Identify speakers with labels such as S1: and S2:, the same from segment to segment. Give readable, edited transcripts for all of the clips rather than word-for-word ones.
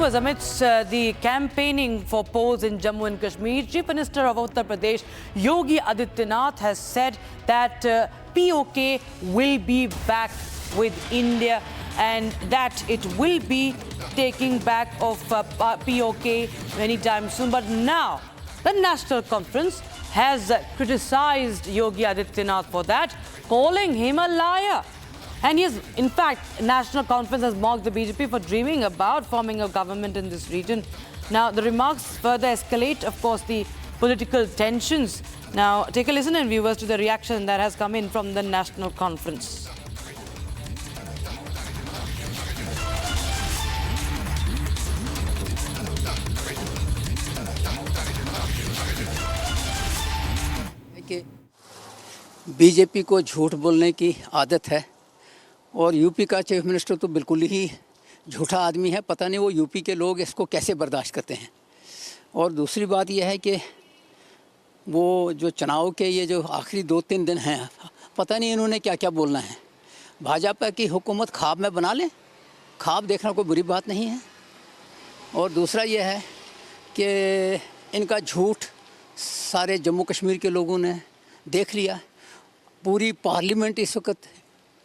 S1: viewers, amidst the campaigning for polls in Jammu and Kashmir, Chief Minister of Uttar Pradesh, Yogi Adityanath, has said that POK will be back with India and that it will be taking back of POK anytime soon. But now, the National Conference has criticized Yogi Adityanath for that, calling him a liar. And he has, in fact, National Conference has mocked the BJP for dreaming about forming a government in this region. Now, the remarks further escalate, of course, the political tensions. Now, take a listen, and viewers, to the reaction that has come in from the National Conference.
S2: BJP को झूठ बोलने की आदत है और UP का chief minister तो बिल्कुल ही झूठा आदमी है। पता नहीं वो यूपी के लोग इसको कैसे बर्दाश्त करते हैं। और दूसरी बात यह है कि वो जो चुनाव के ये जो आखिरी 2-3 दिन हैं, पता नहीं इन्होंने क्या क्या बोलना है। भाजपा की हुकूमत ख्वाब में बना लें, ख्वाब देखना कोई बुरी बात नहीं है। और दूसरा ये है कि इनका झूठ सारे जम्मू कश्मीर के लोगों ने देख लिया। पूरी पार्लियामेंट इस वक्त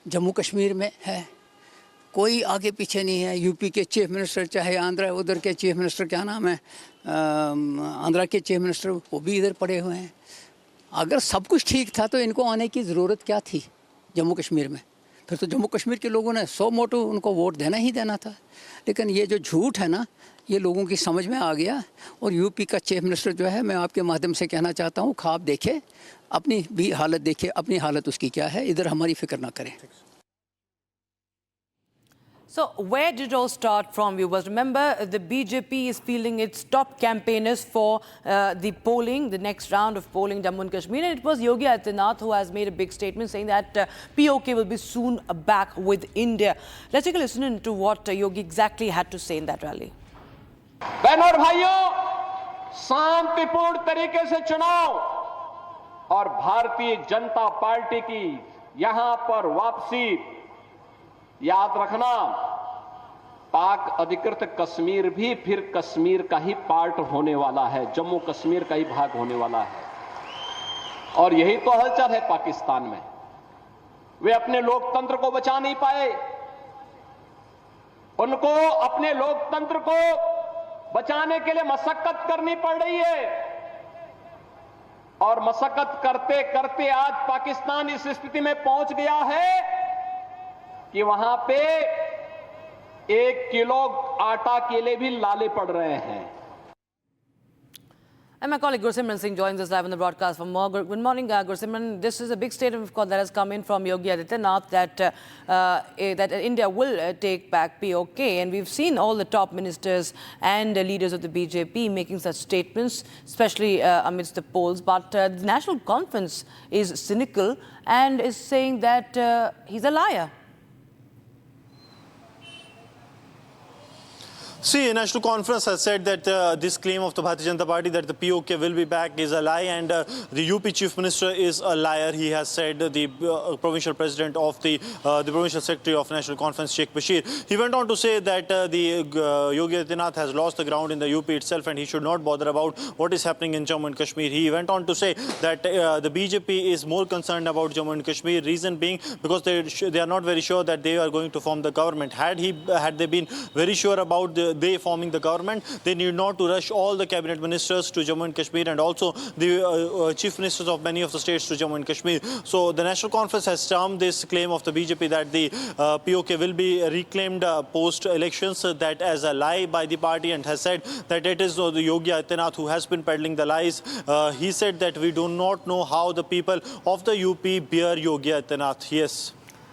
S2: जम्मू कश्मीर में है, कोई आगे पीछे नहीं है। यूपी के चीफ मिनिस्टर, चाहे आंध्रा उधर के चीफ मिनिस्टर, क्या नाम है, आंध्रा के चीफ मिनिस्टर, वो भी इधर पड़े हुए हैं। अगर सब कुछ ठीक था तो इनको आने की ज़रूरत क्या थी जम्मू कश्मीर में? फिर तो जम्मू कश्मीर के लोगों ने 100 मोटो उनको वोट देना ही देना था। लेकिन ये जो झूठ है ना, ये लोगों की समझ में आ गया। और यूपी का चीफ मिनिस्टर जो है, मैं आपके माध्यम से कहना चाहता हूँ, ख्वाब देखे, अपनी भी हालत देखे, अपनी हालत उसकी क्या है, इधर हमारी फिक्र ना करें।
S1: So where did it all start from, viewers? Remember, the BJP is fielding its top campaigners for the polling, the next round of polling Jammu and Kashmir. And it was Yogi Adityanath who has made a big statement saying that POK will be soon back with India. Let's take a listen to what Yogi exactly had to say in that rally.
S3: बहनों और भाइयों, शांतिपूर्ण तरीके से चुनाव और Bharatiya Janata party की यहां पर वापसी, याद रखना, पाक अधिकृत कश्मीर भी फिर कश्मीर का ही पार्ट होने वाला है, जम्मू कश्मीर का ही भाग होने वाला है। और यही तो हलचल है पाकिस्तान में। वे अपने लोकतंत्र को बचा नहीं पाए, उनको अपने लोकतंत्र को बचाने के लिए मशक्कत करनी पड़ रही है। और मशक्कत करते करते आज पाकिस्तान इस स्थिति में पहुंच गया है कि वहां पे 1 किलो आटा के लिए भी लाले पड़ रहे हैं।
S1: And my colleague Gursimran Singh joins us live on the broadcast for more. Good morning, Gursimran. This is a big statement, of course, that has come in from Yogi Adityanath that India will take back POK. And we've seen all the top ministers and leaders of the BJP making such statements, especially amidst the polls. But the National Conference is cynical and is saying that he's a liar.
S4: See, National Conference has said that this claim of the Bharatiya Janata Party that the POK will be back is a lie, and the UP Chief Minister is a liar. He has said, the provincial president of the provincial secretary of National Conference, Sheikh Bashir. He went on to say that Yogi Adityanath has lost the ground in the UP itself, and he should not bother about what is happening in Jammu and Kashmir. He went on to say that the BJP is more concerned about Jammu and Kashmir. Reason being because they are not very sure that they are going to form the government. Had they been very sure about they forming the government, they need not to rush all the cabinet ministers to Jammu and Kashmir, and also the chief ministers of many of the states to Jammu and Kashmir. So the National Conference has termed this claim of the BJP that the POK will be reclaimed post-elections that as a lie by the party, and has said that it is the Yogi Adityanath who has been peddling the lies. He said that we do not know how the people of the UP bear Yogi Adityanath. Yes.